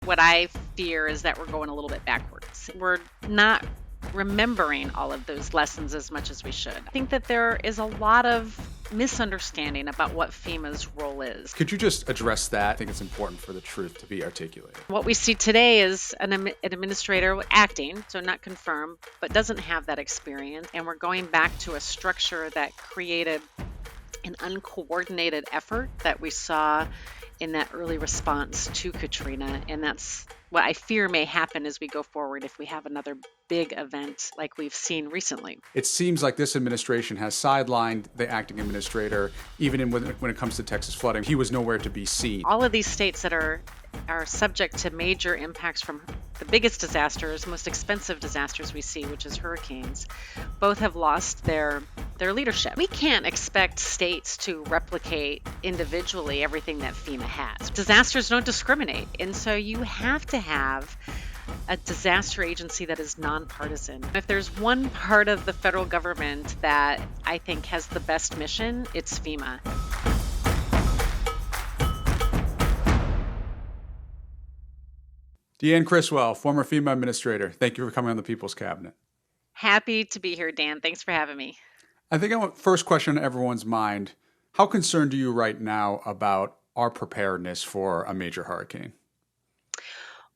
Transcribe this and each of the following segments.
What I fear is that we're going a little bit backwards. We're not remembering all of those lessons as much as we should. I think that there is a lot of misunderstanding about what FEMA's role is. Could you just address that? I think it's important for the truth to be articulated. What we see today is an administrator acting, so not confirmed, but doesn't have that experience. And we're going back to a structure that created an uncoordinated effort that we saw in that early response to Katrina. And that's what I fear may happen as we go forward if we have another big event like we've seen recently. It seems like this administration has sidelined the acting administrator, even when it comes to Texas flooding. He was nowhere to be seen. All of these states that are subject to major impacts from the biggest disasters, most expensive disasters we see, which is hurricanes, both have lost their leadership. We can't expect states to replicate individually everything that FEMA has. Disasters don't discriminate, and so you have to have a disaster agency that is nonpartisan. If there's one part of the federal government that I think has the best mission, it's FEMA. Deanne Criswell, former FEMA Administrator, thank you for coming on the People's Cabinet. Happy to be here, Dan. Thanks for having me. I think first question on everyone's mind, how concerned are you right now about our preparedness for a major hurricane?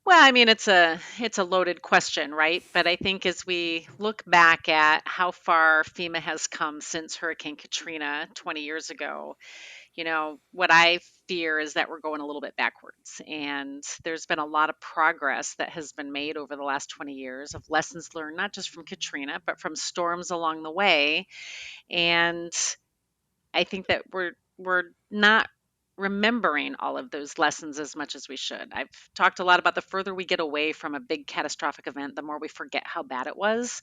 Well, I mean, it's a loaded question, right? But I think as we look back at how far FEMA has come since Hurricane Katrina 20 years ago, what I fear is that we're going a little bit backwards. And there's been a lot of progress that has been made over the last 20 years of lessons learned, not just from Katrina, but from storms along the way. And I think that we're not remembering all of those lessons as much as we should. I've talked a lot about the further we get away from a big catastrophic event, the more we forget how bad it was.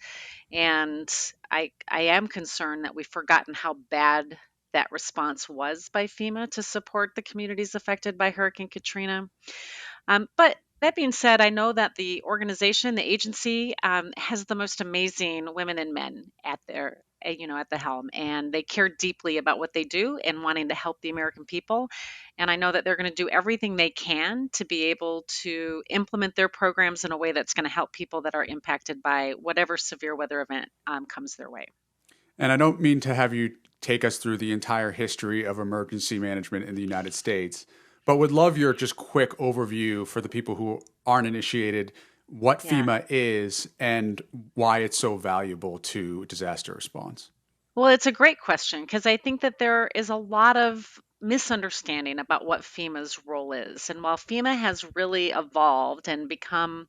And I am concerned that we've forgotten how bad that response was by FEMA to support the communities affected by Hurricane Katrina. But that being said, I know that the organization, the agency, has the most amazing women and men at the helm, and they care deeply about what they do and wanting to help the American people. And I know that they're going to do everything they can to be able to implement their programs in a way that's going to help people that are impacted by whatever severe weather event comes their way. And I don't mean to have you take us through the entire history of emergency management in the United States, but would love your just quick overview for the people who aren't initiated, what FEMA is and why it's so valuable to disaster response. Well, it's a great question because I think that there is a lot of misunderstanding about what FEMA's role is. And while FEMA has really evolved and become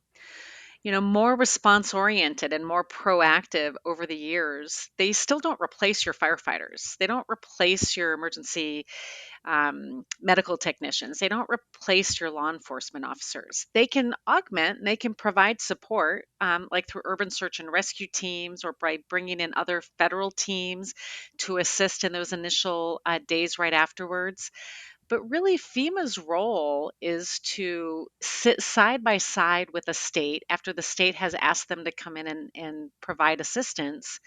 more response oriented and more proactive over the years, they still don't replace your firefighters. They don't replace your emergency medical technicians. They don't replace your law enforcement officers. They can augment and they can provide support, like through urban search and rescue teams or by bringing in other federal teams to assist in those initial days right afterwards. But really, FEMA's role is to sit side by side with a state after the state has asked them to come in and provide assistance,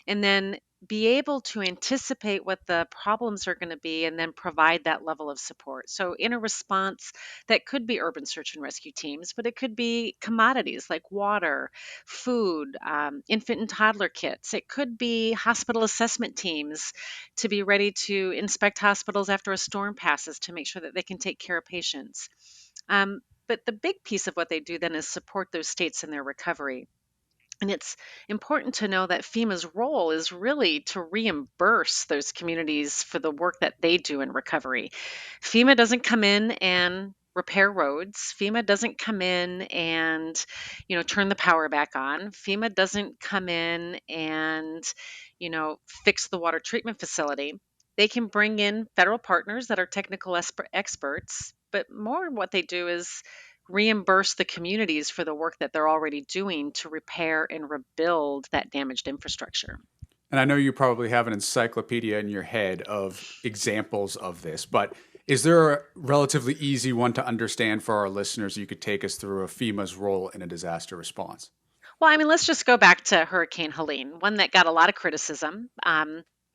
and then be able to anticipate what the problems are going to be and then provide that level of support. So, in a response, that could be urban search and rescue teams, but it could be commodities like water, food, infant and toddler kits. It could be hospital assessment teams to be ready to inspect hospitals after a storm passes to make sure that they can take care of patients. But the big piece of what they do then is support those states in their recovery. And it's important to know that FEMA's role is really to reimburse those communities for the work that they do in recovery. FEMA doesn't come in and repair roads. FEMA doesn't come in and, turn the power back on. FEMA doesn't come in and, fix the water treatment facility. They can bring in federal partners that are technical experts, but more what they do is reimburse the communities for the work that they're already doing to repair and rebuild that damaged infrastructure. And I know you probably have an encyclopedia in your head of examples of this, but is there a relatively easy one to understand for our listeners you could take us through of FEMA's role in a disaster response? Well, I mean, let's just go back to Hurricane Helene, one that got a lot of criticism.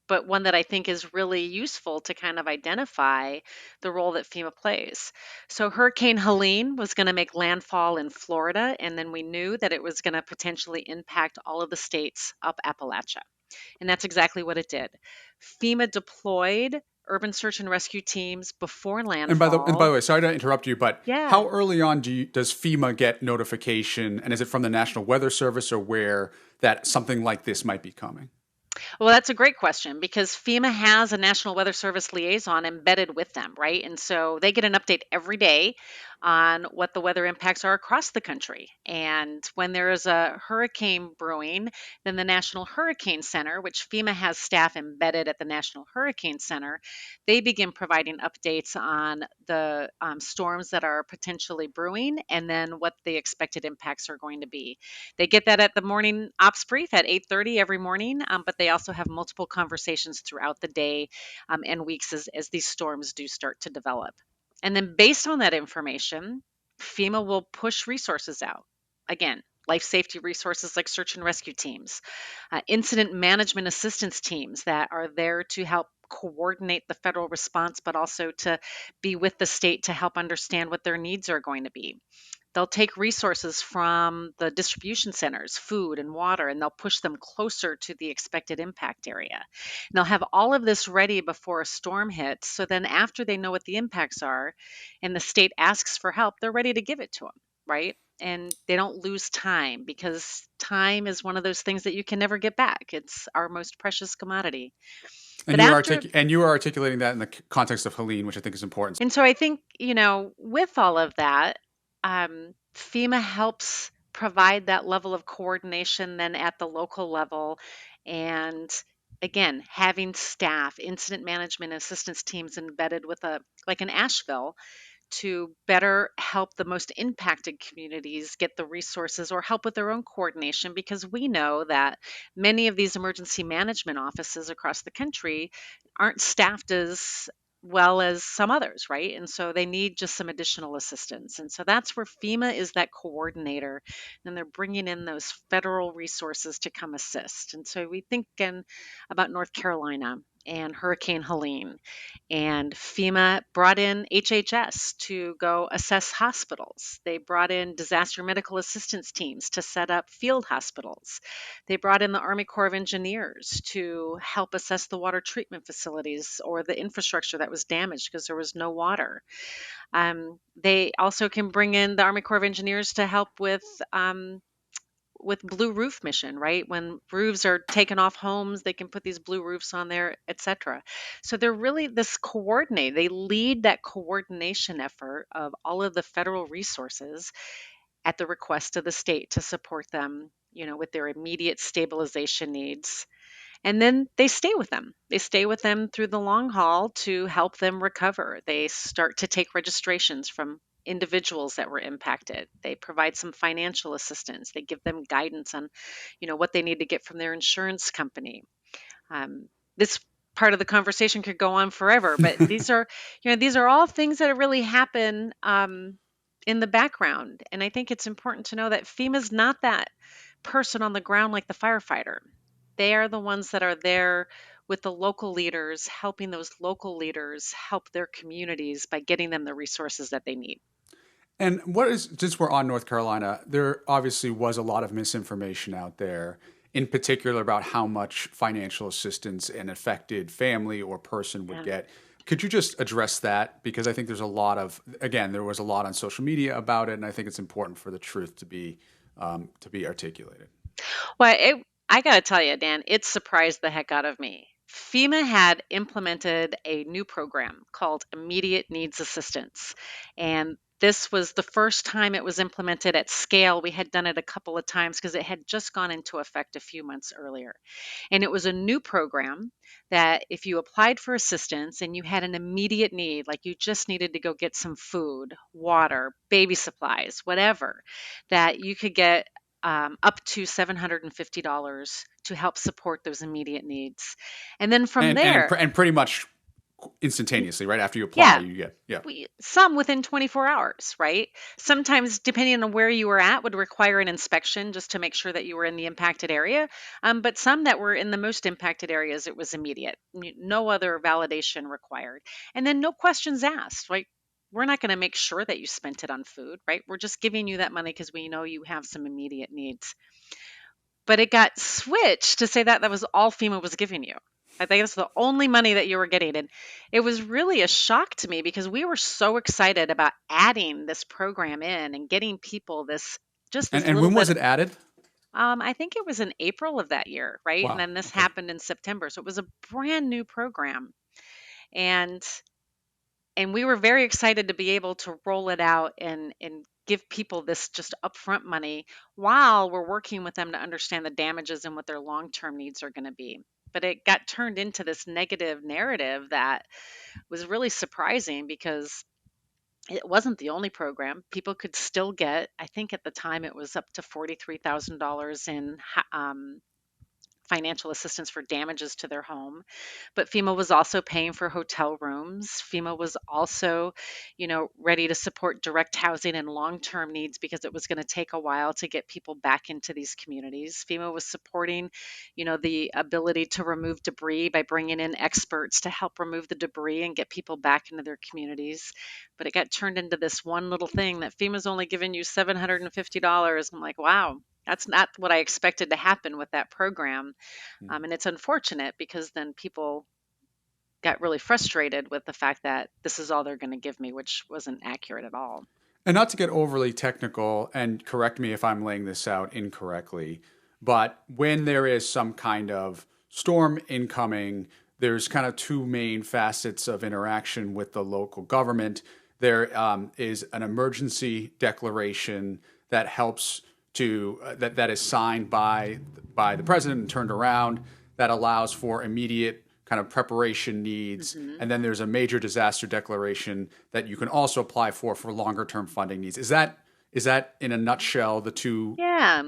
but one that I think is really useful to kind of identify the role that FEMA plays. So, Hurricane Helene was going to make landfall in Florida, and then we knew that it was going to potentially impact all of the states up Appalachia. And that's exactly what it did. FEMA deployed urban search and rescue teams before And by the landfall. way, sorry to interrupt you, but Yeah. how early on does FEMA get notification, and is it from the National Weather Service or where, that something like this might be coming? Well, that's a great question because FEMA has a National Weather Service liaison embedded with them, right? And so they get an update every day on what the weather impacts are across the country. And when there is a hurricane brewing, then the National Hurricane Center, which FEMA has staff embedded at the National Hurricane Center, they begin providing updates on the storms that are potentially brewing and then what the expected impacts are going to be. They get that at the morning ops brief at 8:30 every morning, but they also have multiple conversations throughout the day and weeks as these storms do start to develop. And then based on that information, FEMA will push resources out. Again, life safety resources like search and rescue teams, incident management assistance teams that are there to help coordinate the federal response, but also to be with the state to help understand what their needs are going to be. They'll take resources from the distribution centers, food and water, and they'll push them closer to the expected impact area. And they'll have all of this ready before a storm hits. So then, after they know what the impacts are and the state asks for help, they're ready to give it to them, right? And they don't lose time because time is one of those things that you can never get back. It's our most precious commodity. And But after you are articulating that in the context of Helene, which I think is important. And so I think, with all of that, FEMA helps provide that level of coordination then at the local level. And again, having staff, incident management assistance teams embedded with like in Asheville, to better help the most impacted communities get the resources or help with their own coordination because we know that many of these emergency management offices across the country aren't staffed as well as some others, right? And so they need just some additional assistance. And so that's where FEMA is that coordinator, and they're bringing in those federal resources to come assist. And so we think again about North Carolina and Hurricane Helene, and FEMA brought in HHS to go assess hospitals. They brought in disaster medical assistance teams to set up field hospitals. They brought in the Army Corps of Engineers to help assess the water treatment facilities or the infrastructure that was damaged because there was no water. They also can bring in the Army Corps of Engineers to help with blue roof mission, right? When roofs are taken off homes, they can put these blue roofs on there, etc. So they're really this coordinate. They lead that coordination effort of all of the federal resources at the request of the state to support them, with their immediate stabilization needs. And then they stay with them. They stay with them through the long haul to help them recover. They start to take registrations from individuals that were impacted. They provide some financial assistance. They give them guidance on, what they need to get from their insurance company. This part of the conversation could go on forever, but these are all things that really happen in the background. And I think it's important to know that FEMA's not that person on the ground like the firefighter. They are the ones that are there with the local leaders, helping those local leaders help their communities by getting them the resources that they need. And since we're on North Carolina, there obviously was a lot of misinformation out there, in particular about how much financial assistance an affected family or person would Yeah. get. Could you just address that? Because I think again, there was a lot on social media about it, and I think it's important for the truth to be articulated. I got to tell you, Dan, it surprised the heck out of me. FEMA had implemented a new program called Immediate Needs Assistance. And this was the first time it was implemented at scale. We had done it a couple of times because it had just gone into effect a few months earlier. And it was a new program that if you applied for assistance and you had an immediate need, like you just needed to go get some food, water, baby supplies, whatever, that you could get up to $750 to help support those immediate needs. And then from And there, pretty much instantaneously, right? After you apply, Yeah, you get, yeah. some within 24 hours, right? Sometimes, depending on where you were at, would require an inspection just to make sure that you were in the impacted area. But some that were in the most impacted areas, it was immediate, no other validation required. And then no questions asked, right? We're not going to make sure that you spent it on food, right? We're just giving you that money because we know you have some immediate needs. But it got switched to say that that was all FEMA was giving you. I think it's the only money that you were getting. And it was really a shock to me because we were so excited about adding this program in and getting people this just this And little when was bit. it added? I think it was in April of that year, right? And Wow. then this Okay. happened in September. So it was a brand new program. And we were very excited to be able to roll it out and give people this just upfront money while we're working with them to understand the damages and what their long-term needs are going to be. But it got turned into this negative narrative that was really surprising because it wasn't the only program. People could still get, I think at the time it was up to $43,000 in financial assistance for damages to their home. But FEMA was also paying for hotel rooms. FEMA was also, ready to support direct housing and long-term needs because it was going to take a while to get people back into these communities. FEMA was supporting, the ability to remove debris by bringing in experts to help remove the debris and get people back into their communities. But it got turned into this one little thing that FEMA's only giving you $750. I'm like, wow, that's not what I expected to happen with that program. Hmm. And it's unfortunate because then people got really frustrated with the fact that this is all they're going to give me, which wasn't accurate at all. And not to get overly technical, and correct me if I'm laying this out incorrectly, but when there is some kind of storm incoming, there's kind of two main facets of interaction with the local government. There is an emergency declaration that helps to that is signed by the president and turned around that allows for immediate kind of preparation needs. Hmm. And then there's a major disaster declaration that you can also apply for longer term funding needs. Is that in a nutshell the two? Yeah,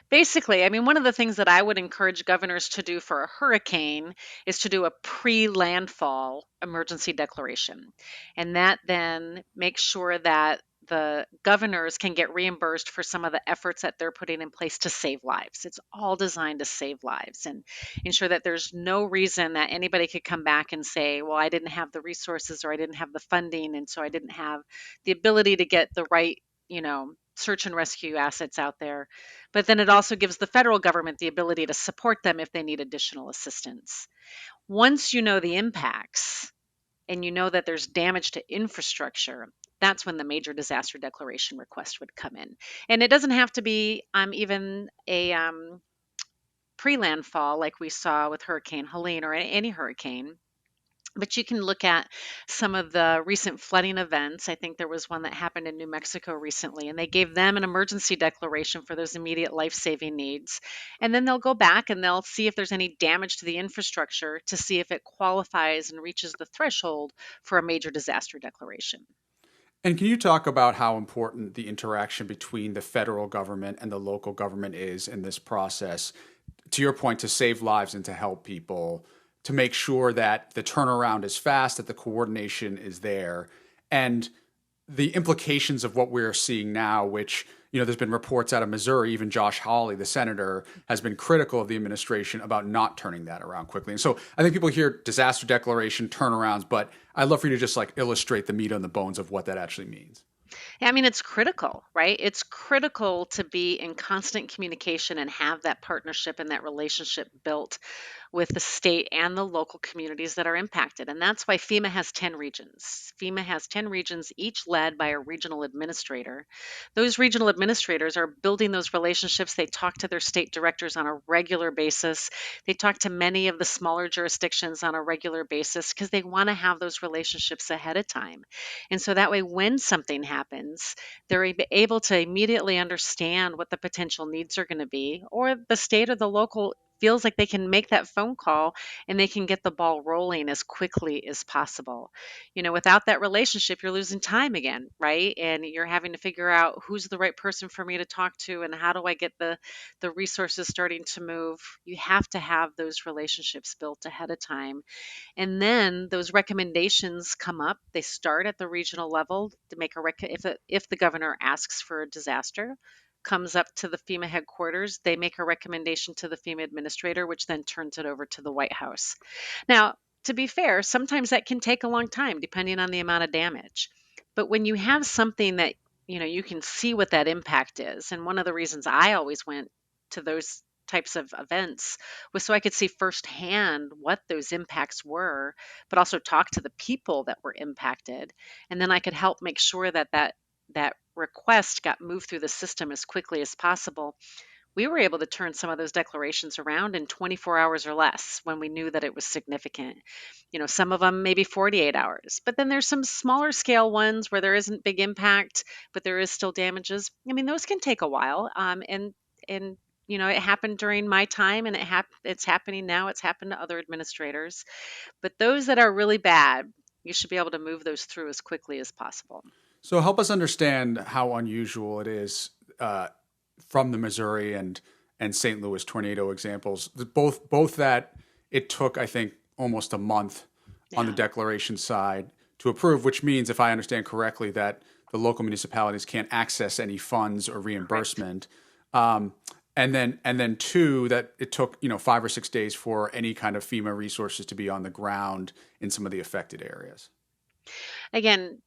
basically, I mean, one of the things that I would encourage governors to do for a hurricane is to do a pre landfall emergency declaration. And that then makes sure that the governors can get reimbursed for some of the efforts that they're putting in place to save lives. It's all designed to save lives and ensure that there's no reason that anybody could come back and say, well, I didn't have the resources or I didn't have the funding. And so I didn't have the ability to get the right, search and rescue assets out there. But then it also gives the federal government the ability to support them if they need additional assistance. Once you know the impacts and you know that there's damage to infrastructure, that's when the major disaster declaration request would come in. And it doesn't have to be even a pre landfall like we saw with Hurricane Helene or any hurricane. But you can look at some of the recent flooding events. I think there was one that happened in New Mexico recently, and they gave them an emergency declaration for those immediate life saving needs. And then they'll go back and they'll see if there's any damage to the infrastructure to see if it qualifies and reaches the threshold for a major disaster declaration. And can you talk about how important the interaction between the federal government and the local government is in this process? To your point, to save lives and to help people, to make sure that the turnaround is fast, that the coordination is there, and the implications of what we're seeing now, which, there's been reports out of Missouri, even Josh Hawley, the senator, has been critical of the administration about not turning that around quickly. And so I think people hear disaster declaration, turnarounds, but I'd love for you to just like illustrate the meat on the bones of what that actually means. Yeah, I mean, it's critical, right? It's critical to be in constant communication and have that partnership and that relationship built with the state and the local communities that are impacted. And that's why FEMA has 10 regions. FEMA has 10 regions, each led by a regional administrator. Those regional administrators are building those relationships. They talk to their state directors on a regular basis. They talk to many of the smaller jurisdictions on a regular basis because they want to have those relationships ahead of time. And so that way, when something happens, they're able to immediately understand what the potential needs are going to be, or the state or the local feels like they can make that phone call and they can get the ball rolling as quickly as possible. Without that relationship, you're losing time again, right? And you're having to figure out who's the right person for me to talk to and how do I get the resources starting to move. You have to have those relationships built ahead of time, and then those recommendations come up. They start at the regional level to make if the governor asks for a disaster, comes up to the FEMA headquarters, they make a recommendation to the FEMA administrator, which then turns it over to the White House. Now, to be fair, sometimes that can take a long time depending on the amount of damage. But when you have something that you can see what that impact is, and one of the reasons I always went to those types of events was so I could see firsthand what those impacts were, but also talk to the people that were impacted. And then I could help make sure that request got moved through the system as quickly as possible. We were able to turn some of those declarations around in 24 hours or less when we knew that it was significant. Some of them maybe 48 hours, but then there's some smaller scale ones where there isn't big impact, but there is still damages. I mean, those can take a while. And it happened during my time, and it's happening now. It's happened to other administrators. But those that are really bad, you should be able to move those through as quickly as possible. So help us understand how unusual it is from the Missouri and St. Louis tornado examples. Both that it took, I think, almost a month on the Yeah, declaration side to approve, which means, if I understand correctly, that the local municipalities can't access any funds or correct. reimbursement. Um, and then two, that it took 5 or 6 days for any kind of FEMA resources to be on the ground in some of the affected areas. Again,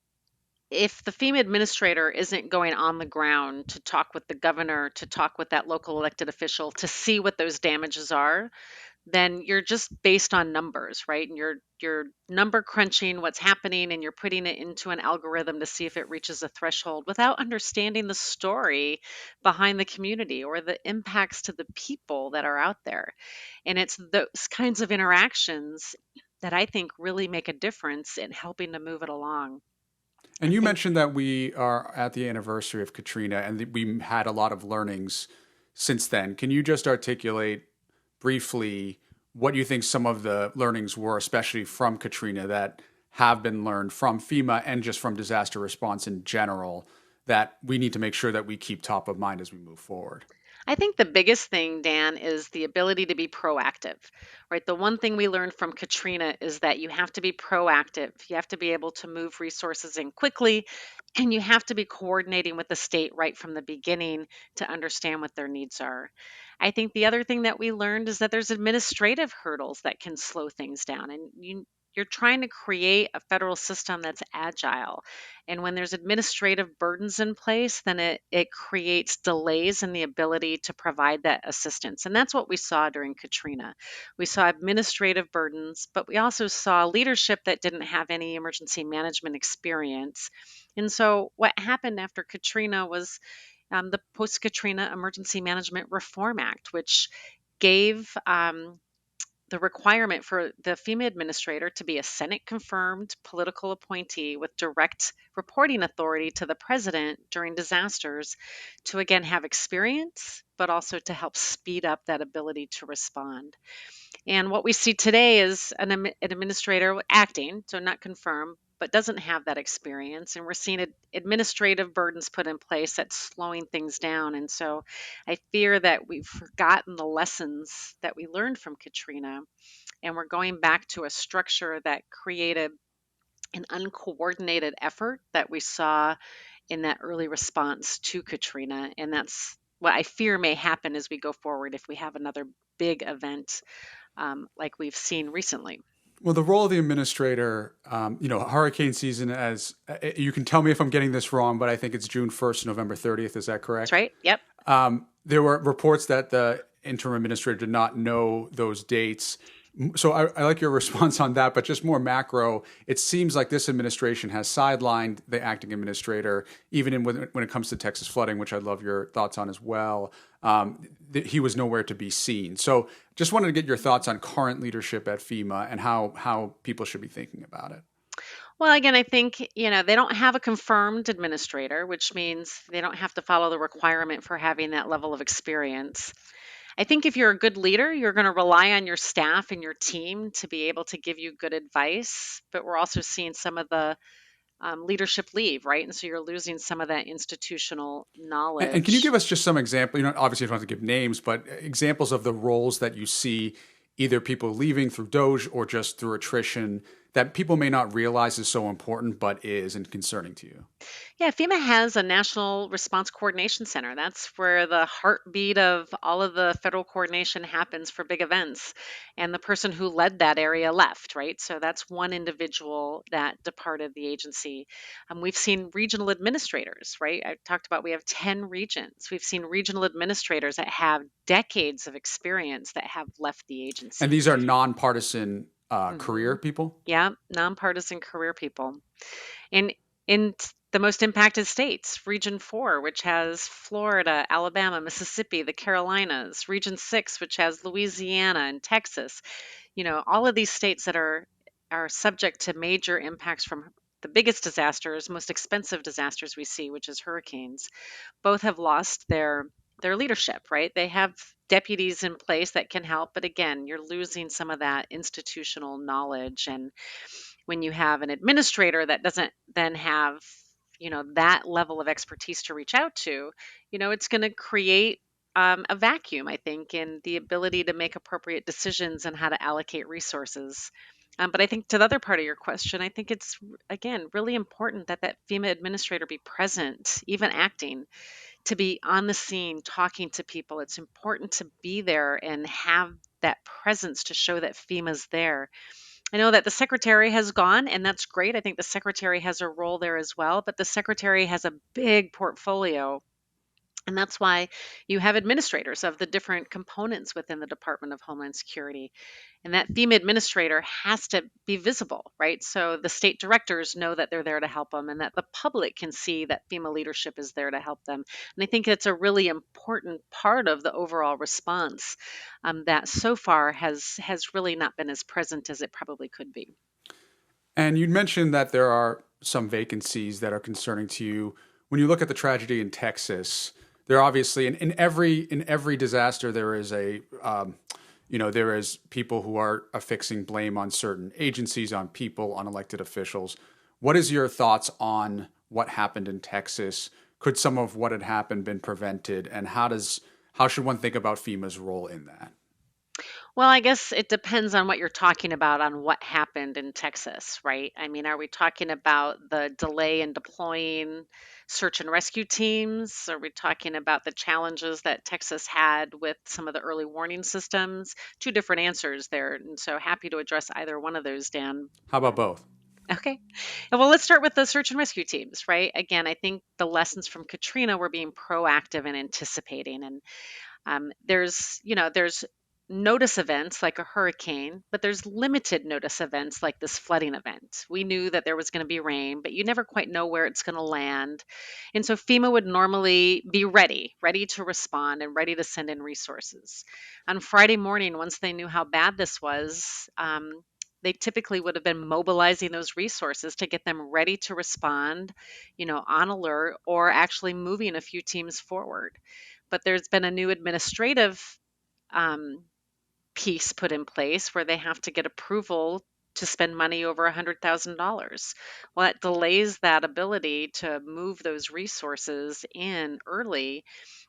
if the FEMA administrator isn't going on the ground to talk with the governor, to talk with that local elected official, to see what those damages are, then you're just based on numbers, right? And you're number crunching what's happening and you're putting it into an algorithm to see if it reaches a threshold without understanding the story behind the community or the impacts to the people that are out there. And it's those kinds of interactions that I think really make a difference in helping to move it along. And I you think mentioned that we are at the anniversary of Katrina and that we had a lot of learnings since then. Can you just articulate briefly what you think some of the learnings were, especially from Katrina, that have been learned from FEMA and just from disaster response in general, that we need to make sure that we keep top of mind as we move forward? I think the biggest thing, Dan, is the ability to be proactive, right? The one thing we learned from Katrina is that you have to be proactive. You have to be able to move resources in quickly, and you have to be coordinating with the state right from the beginning to understand what their needs are. I think the other thing that we learned is that there's administrative hurdles that can slow things down, and you're trying to create a federal system that's agile. And when there's administrative burdens in place, then it creates delays in the ability to provide that assistance. And that's what we saw during Katrina. We saw administrative burdens, but we also saw leadership that didn't have any emergency management experience. And so what happened after Katrina was the Post Katrina Emergency Management Reform Act, which gave the requirement for the FEMA administrator to be a Senate confirmed political appointee with direct reporting authority to the president during disasters to again have experience, but also to help speed up that ability to respond. And what we see today is an administrator acting, so not confirmed, but doesn't have that experience. And we're seeing administrative burdens put in place that's slowing things down. And so I fear that we've forgotten the lessons that we learned from Katrina, and we're going back to a structure that created an uncoordinated effort that we saw in that early response to Katrina. And that's what I fear may happen as we go forward if we have another big event like we've seen recently. Well, the role of the administrator, hurricane season, as you can tell me if I'm getting this wrong, but I think it's June 1st, November 30th. Is that That's correct? right. Yep. There were reports that the interim administrator did not know those dates. So I like your response on that, but just more macro, it seems like this administration has sidelined the acting administrator, even when it comes to Texas flooding, which I'd love your thoughts on as well. He was nowhere to be seen. So just wanted to get your thoughts on current leadership at FEMA and how people should be thinking about it. Well, again, I think, they don't have a confirmed administrator, which means they don't have to follow the requirement for having that level of experience. I think if you're a good leader, you're going to rely on your staff and your team to be able to give you good advice. But we're also seeing some of the leadership leave, right? And so you're losing some of that institutional And can you give knowledge. us just some example? Obviously you don't have to give names, but examples of the roles that you see, either people leaving through Doge or just through attrition, that people may not realize is so important, but is and concerning to you. Yeah, FEMA has a National Response Coordination Center. That's where the heartbeat of all of the federal coordination happens for big events. And the person who led that area left, right? So that's one individual that departed the agency. We've seen regional administrators, right? I talked about we have 10 regions. We've seen regional administrators that have decades of experience that have left the And agency. these are nonpartisan career Hmm. people. Yeah, nonpartisan career people. In the most impacted states, Region 4, which has Florida, Alabama, Mississippi, the Carolinas, Region 6, which has Louisiana and Texas, all of these states that are subject to major impacts from the biggest disasters, most expensive disasters we see, which is hurricanes, both have lost their leadership, right? They have deputies in place that can help, but again, you're losing some of that institutional knowledge. And when you have an administrator that doesn't then have that level of expertise to reach out to, it's going to create a vacuum, I think, in the ability to make appropriate decisions and how to allocate resources. But I think to the other part of your question, I think it's again really important that that FEMA administrator be present, even acting, to be on the scene talking to people. It's important to be there and have that presence to show that FEMA's there. I know that the secretary has gone, and that's great. I think the secretary has a role there as well, but the secretary has a big portfolio. And that's why you have administrators of the different components within the Department of Homeland Security. And that FEMA administrator has to be visible, right? So the state directors know that they're there to help them and that the public can see that FEMA leadership is there to help them. And I think it's a really important part of the overall response that so far has really not been as present as it probably could be. And you mentioned that there are some vacancies that are concerning to you. When you look at the tragedy in Texas, there obviously in every disaster there is there is people who are affixing blame on certain agencies, on people, on elected officials. What is your thoughts on what happened in Texas? Could some of what had happened been prevented, and how should one think about FEMA's role in that? Well, I guess it depends on what you're talking about on what happened in Texas, right? I mean, are we talking about the delay in deploying search and rescue teams? Are we talking about the challenges that Texas had with some of the early warning systems? Two different answers there. And so happy to address either one of those, Dan. How about Um, both? okay. Well, let's start with the search and rescue teams, right? Again, I think the lessons from Katrina were being proactive and anticipating. And there's notice events like a hurricane, but there's limited notice events like this flooding event. We knew that there was going to be rain, but you never quite know where it's going to land. And so FEMA would normally be ready to respond and ready to send in resources. On Friday morning, once they knew how bad this was, they typically would have been mobilizing those resources to get them ready to respond, on alert, or actually moving a few teams forward. But there's been a new administrative um, piece put in place where they have to get approval to spend money over $100,000. Well, that delays that ability to move those resources in early,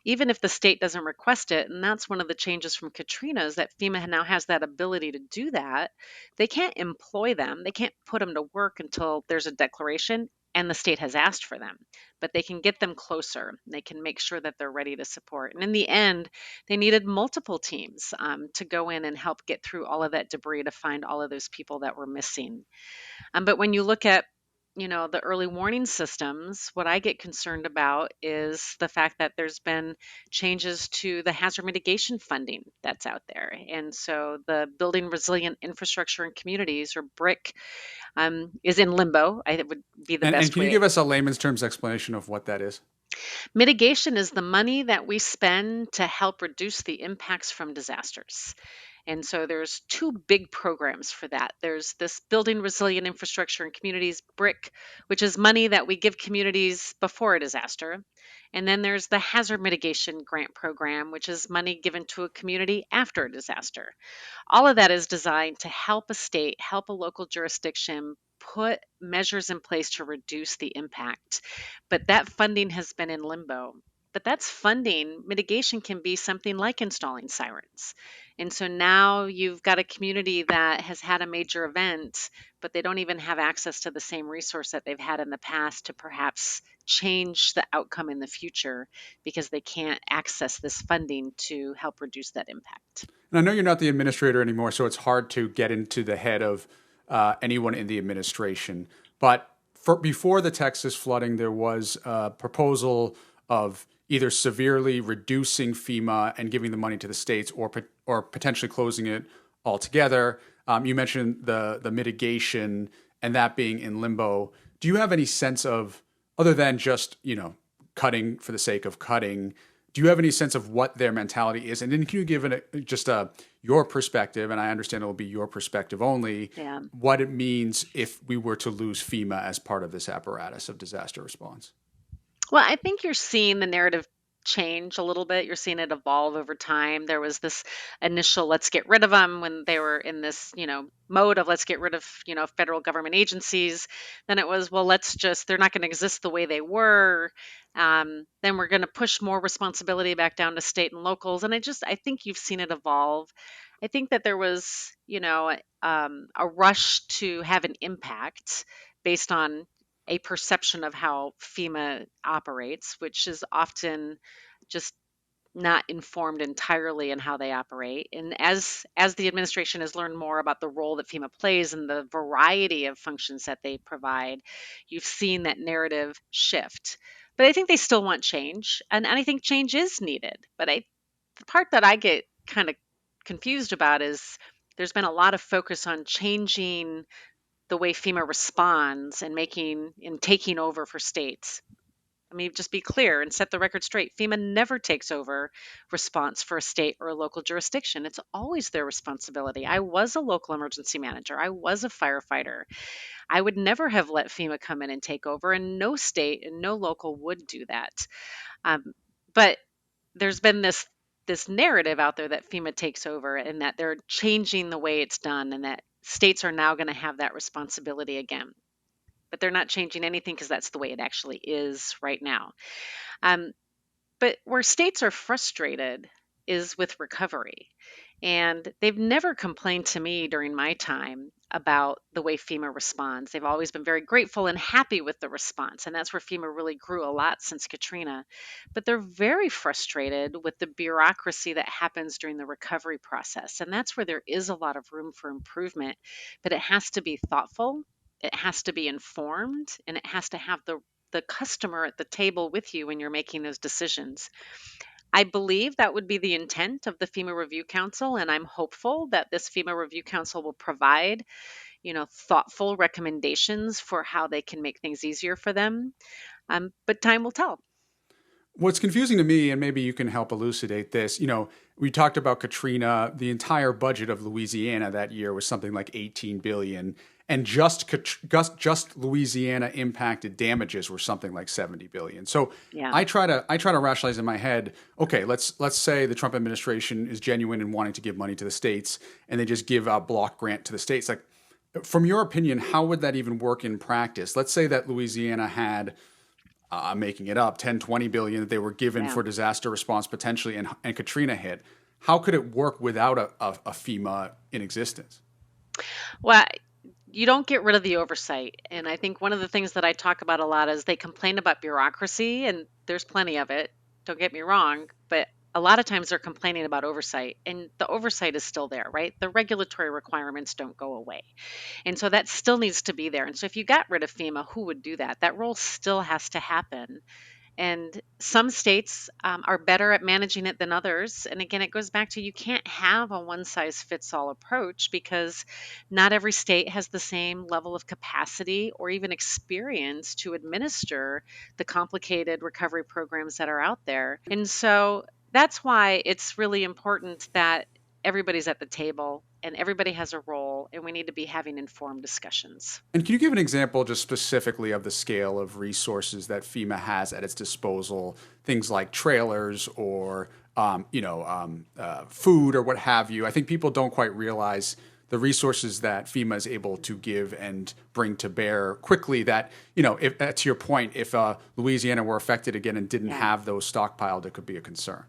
even if the state doesn't request it. And that's one of the changes from Katrina is that FEMA now has that ability to do that. They can't employ them, they can't put them to work until there's a declaration and the state has asked for them, but they can get them closer. They can make sure that they're ready to support. And in the end, they needed multiple teams to go in and help get through all of that debris to find all of those people that were missing. But when you look at the early warning systems, what I get concerned about is the fact that there's been changes to the hazard mitigation funding that's out there. And so the Building Resilient Infrastructure and Communities, or BRIC, is in limbo. It would be the And best can you way. give us a layman's terms explanation of what that is? Mitigation is the money that we spend to help reduce the impacts from disasters. And so there's two big programs for that. There's this Building Resilient Infrastructure in Communities BRIC, which is money that we give communities before a disaster. And then there's the Hazard Mitigation Grant Program, which is money given to a community after a disaster. All of that is designed to help a state, help a local jurisdiction put measures in place to reduce the impact. But that funding has been in limbo. But that's funding. Mitigation can be something like installing sirens. And so now you've got a community that has had a major event, but they don't even have access to the same resource that they've had in the past to perhaps change the outcome in the future because they can't access this funding to help reduce that impact. And I know you're not the administrator anymore, so it's hard to get into the head of anyone in the administration. But before the Texas flooding, there was a proposal of either severely reducing FEMA and giving the money to the states, or potentially closing it altogether. You mentioned the mitigation and that being in limbo. Do you have any sense of, other than just cutting for the sake of cutting? Do you have any sense of what their mentality is? And then can you give your perspective, and I understand it will be your perspective only, Yeah. what it means if we were to lose FEMA as part of this apparatus of disaster response? Well, I think you're seeing the narrative change a little bit. You're seeing it evolve over time. There was this initial let's get rid of them when they were in this, mode of let's get rid of, federal government agencies. Then it was, well, they're not going to exist the way they were. Then we're going to push more responsibility back down to state and locals. And I think you've seen it evolve. I think that there was, a rush to have an impact based on a perception of how FEMA operates, which is often just not informed entirely in how they operate. And as the administration has learned more about the role that FEMA plays and the variety of functions that they provide, you've seen that narrative shift. But I think they still want change, and I think change is needed. But the part that I get kind of confused about is there's been a lot of focus on changing the way FEMA responds and taking over for states. I mean, just be clear and set the record straight. FEMA never takes over response for a state or a local jurisdiction. It's always their responsibility. I was a local emergency manager. I was a firefighter. I would never have let FEMA come in and take over, and no state and no local would do that. But there's been this narrative out there that FEMA takes over and that they're changing the way it's done and that states are now going to have that responsibility again. But they're not changing anything because that's the way it actually is right now. Um, but where states are frustrated is with recovery. And they've never complained to me during my time about the way FEMA responds. They've always been very grateful and happy with the response. And that's where FEMA really grew a lot since Katrina. But they're very frustrated with the bureaucracy that happens during the recovery process. And that's where there is a lot of room for improvement. But it has to be thoughtful, it has to be informed, and it has to have the customer at the table with you when you're making those decisions. I believe that would be the intent of the FEMA Review Council, and I'm hopeful that this FEMA Review Council will provide, thoughtful recommendations for how they can make things easier for them. But time will tell. What's confusing to me, and maybe you can help elucidate this, we talked about Katrina. The entire budget of Louisiana that year was something like 18 billion, and just Louisiana impacted damages were something like 70 billion. So Yeah. I try to rationalize in my head. Okay, let's say the Trump administration is genuine in wanting to give money to the states, and they just give a block grant to the states. Like, from your opinion, how would that even work in practice? Let's say that Louisiana had, I'm making it up, 10, 20 billion that they were given Yeah. for disaster response potentially, and Katrina hit. How could it work without a FEMA in existence? Well, you don't get rid of the oversight. And I think one of the things that I talk about a lot is they complain about bureaucracy, and there's plenty of it. Don't get me wrong, but a lot of times they're complaining about oversight, and the oversight is still there, right? The regulatory requirements don't go away. And so that still needs to be there. And so if you got rid of FEMA, who would do that? That role still has to happen. And some states are better at managing it than others. And again, it goes back to you can't have a one size fits all approach because not every state has the same level of capacity or even experience to administer the complicated recovery programs that are out there. And so that's why it's really important that everybody's at the table and everybody has a role, and we need to be having informed discussions. And can you give an example just specifically of the scale of resources that FEMA has at its disposal? Things like trailers or food or what have you. I think people don't quite realize the resources that FEMA is able to give and bring to bear quickly. That if to your point, if Louisiana were affected again and didn't Yeah. have those stockpiled, it could be a concern.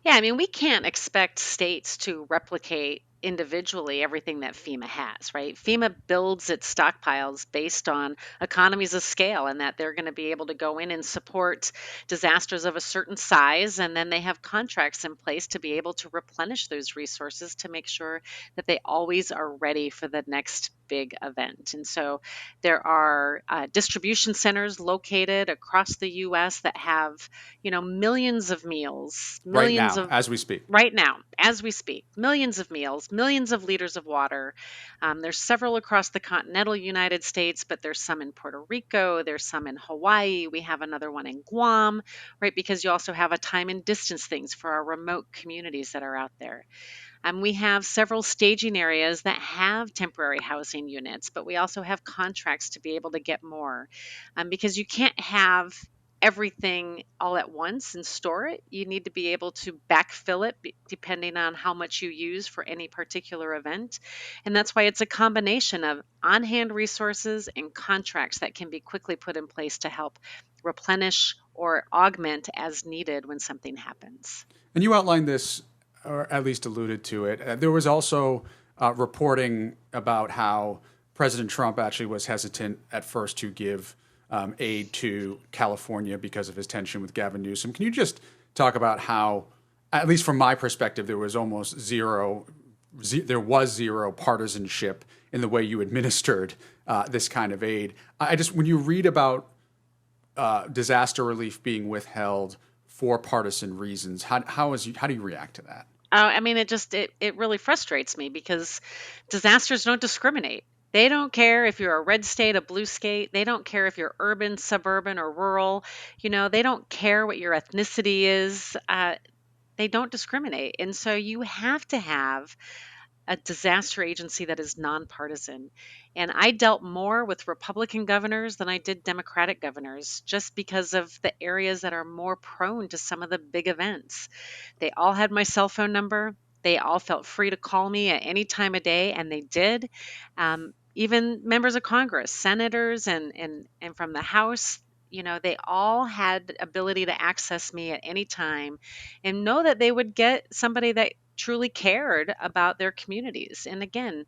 Yeah, I mean, we can't expect states to replicate individually everything that FEMA has, right? FEMA builds its stockpiles based on economies of scale and that they're going to be able to go in and support disasters of a certain size. And then they have contracts in place to be able to replenish those resources to make sure that they always are ready for the next big event. And so there are distribution centers located across the U.S. that have, millions of meals, Right millions now, of as we speak. right now, as we speak, millions of meals, millions of liters of water. There's several across the continental United States, but there's some in Puerto Rico, there's some in Hawaii, we have another one in Guam, right? Because you also have a time and distance things for our remote communities that are out there. We have several staging areas that have temporary housing units, but we also have contracts to be able to get more because you can't have everything all at once and store it. You need to be able to backfill it depending on how much you use for any particular event. And that's why it's a combination of on hand resources and contracts that can be quickly put in place to help replenish or augment as needed when something happens. And you outlined this, or at least alluded to it. There was also reporting about how President Trump actually was hesitant at first to give aid to California because of his tension with Gavin Newsom. Can you just talk about how, at least from my perspective, there was zero partisanship in the way you administered this kind of aid? When you read about disaster relief being withheld for partisan reasons, how do you react to that? I mean, it really frustrates me because disasters don't discriminate. They don't care if you're a red state, a blue state. They don't care if you're urban, suburban, or rural. They don't care what your ethnicity is. They don't discriminate. And so you have to have a disaster agency that is nonpartisan. And I dealt more with Republican governors than I did Democratic governors just because of the areas that are more prone to some of the big events. They all had my cell phone number. They all felt free to call me at any time of day, and they did. Even members of Congress, senators, and from the House, they all had ability to access me at any time and know that they would get somebody that truly cared about their communities. And again,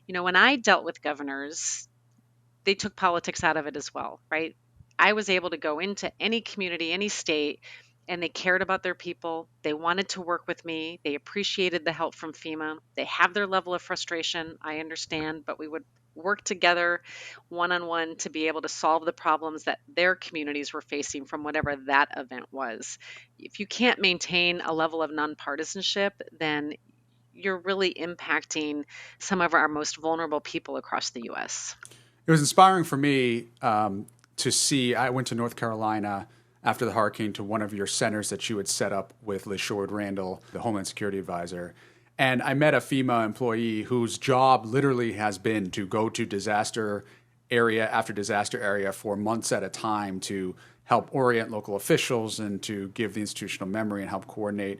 when I dealt with governors, they took politics out of it as well, right? I was able to go into any community, any state, and they cared about their people. They wanted to work with me. They appreciated the help from FEMA. They have their level of frustration. I understand, but we would work together one on one to be able to solve the problems that their communities were facing from whatever that event was. If you can't maintain a level of nonpartisanship, then you're really impacting some of our most vulnerable people across the US. It was inspiring for me to see. I went to North Carolina after the hurricane to one of your centers that you had set up with LaShord Randall, the Homeland Security Advisor. And I met a FEMA employee whose job literally has been to go to disaster area after disaster area for months at a time to help orient local officials and to give the institutional memory and help coordinate.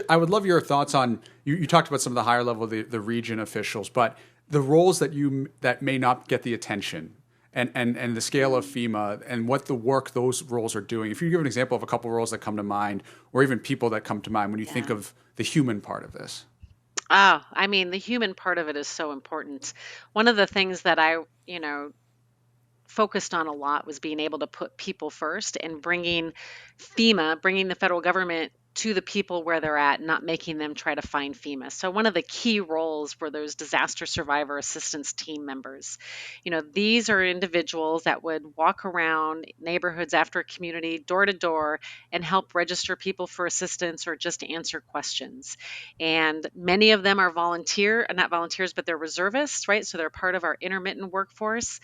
I would love your thoughts on, you talked about some of the higher level, the region officials, but the roles that may not get the attention and the scale of FEMA and what the work those roles are doing. If you give an example of a couple of roles that come to mind, or even people that come to mind when you think Yeah. of the human part of this. Oh, I mean, the human part of it is so important. One of the things that I, focused on a lot was being able to put people first and bringing the federal government to the people where they're at, not making them try to find FEMA. So one of the key roles were those disaster survivor assistance team members. These are individuals that would walk around neighborhoods after a community, door to door, and help register people for assistance or just answer questions. And many of them are not volunteers, but they're reservists, right? So they're part of our intermittent workforce.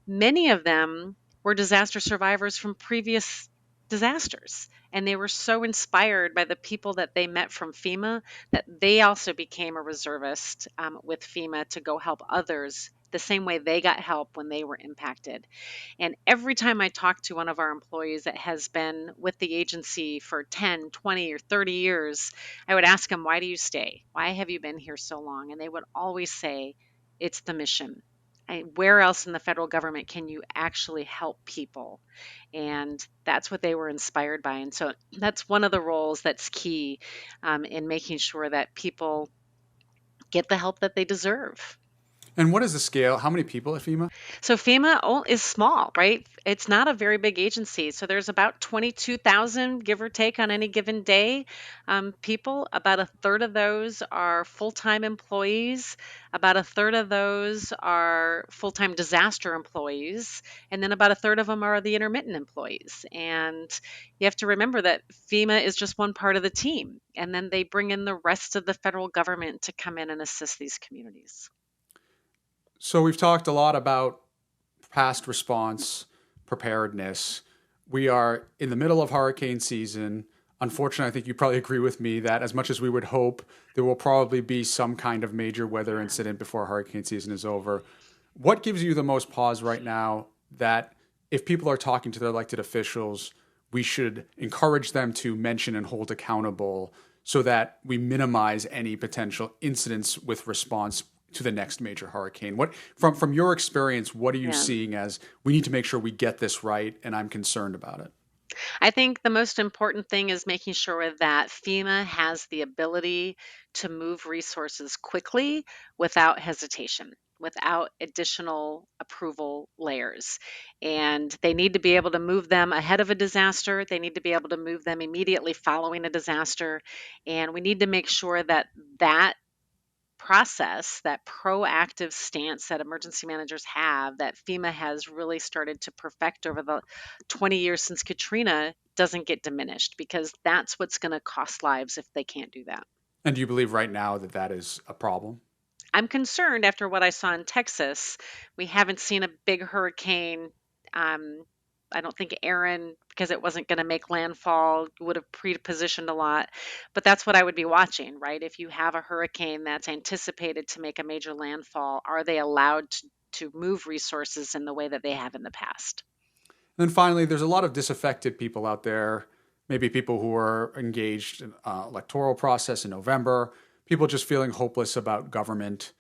Many of them were disaster survivors from previous disasters. And they were so inspired by the people that they met from FEMA that they also became a reservist with FEMA to go help others the same way they got help when they were impacted. And every time I talk to one of our employees that has been with the agency for 10, 20, or 30 years, I would ask them, why do you stay? Why have you been here so long? And they would always say, it's the mission. Where else in the federal government can you actually help people? And that's what they were inspired by. And so that's one of the roles that's key in making sure that people get the help that they deserve. And what is the scale? How many people at FEMA? So FEMA is small, right? It's not a very big agency. So there's about 22,000, give or take, on any given day, people. About a third of those are full-time employees. About a third of those are full-time disaster employees. And then about a third of them are the intermittent employees. And you have to remember that FEMA is just one part of the team. And then they bring in the rest of the federal government to come in and assist these communities. So we've talked a lot about past response, preparedness. We are in the middle of hurricane season. Unfortunately, I think you probably agree with me that as much as we would hope, there will probably be some kind of major weather incident before hurricane season is over. What gives you the most pause right now that if people are talking to their elected officials, we should encourage them to mention and hold accountable so that we minimize any potential incidents with response to the next major hurricane? What from your experience, what are you Yeah. seeing as we need to make sure we get this right and I'm concerned about it? I think the most important thing is making sure that FEMA has the ability to move resources quickly without hesitation, without additional approval layers. And they need to be able to move them ahead of a disaster. They need to be able to move them immediately following a disaster. And we need to make sure that that process, that proactive stance that emergency managers have, that FEMA has really started to perfect over the 20 years since Katrina, doesn't get diminished, because that's what's going to cost lives if they can't do that. And do you believe right now that that is a problem? I'm concerned after what I saw in Texas. We haven't seen a big hurricane. Um, I don't think Aaron, because it wasn't going to make landfall, would have pre-positioned a lot. But that's what I would be watching, right? If you have a hurricane that's anticipated to make a major landfall, are they allowed to move resources in the way that they have in the past? And then finally, there's a lot of disaffected people out there, maybe people who are engaged in electoral process in November, people just feeling hopeless about government.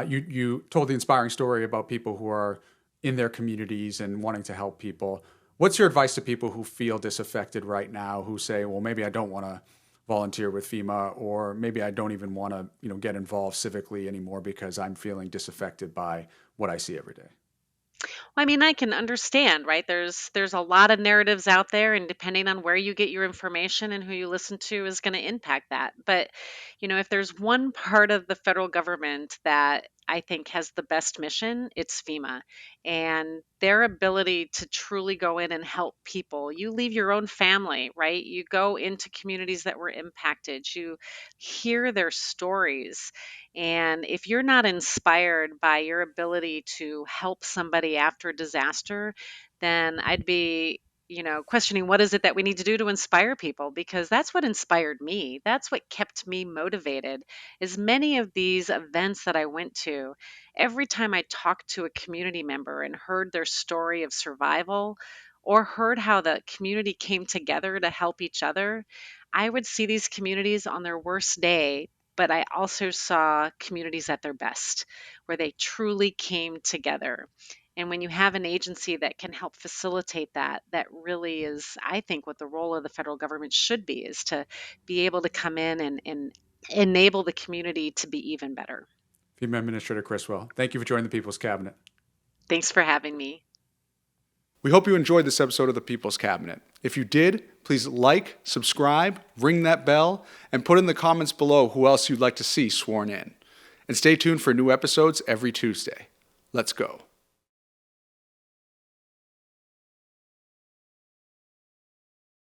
You told the inspiring story about people who are in their communities and wanting to help people. What's your advice to people who feel disaffected right now, who say, well, maybe I don't want to volunteer with FEMA, or maybe I don't even want to, get involved civically anymore because I'm feeling disaffected by what I see every day? Well, I mean, I can understand, right? There's a lot of narratives out there, and depending on where you get your information and who you listen to is going to impact that. But, if there's one part of the federal government that I think has the best mission, it's FEMA. And their ability to truly go in and help people. You leave your own family, right? You go into communities that were impacted. You hear their stories, and if you're not inspired by your ability to help somebody after a disaster, then I'd be, questioning what is it that we need to do to inspire people, because that's what inspired me. That's what kept me motivated. Is many of these events that I went to, every time I talked to a community member and heard their story of survival or heard how the community came together to help each other, I would see these communities on their worst day, but I also saw communities at their best, where they truly came together. And when you have an agency that can help facilitate that, that really is, I think, what the role of the federal government should be, is to be able to come in and enable the community to be even better. FEMA Administrator Criswell, thank you for joining the People's Cabinet. Thanks for having me. We hope you enjoyed this episode of the People's Cabinet. If you did, please like, subscribe, ring that bell, and put in the comments below who else you'd like to see sworn in. And stay tuned for new episodes every Tuesday. Let's go.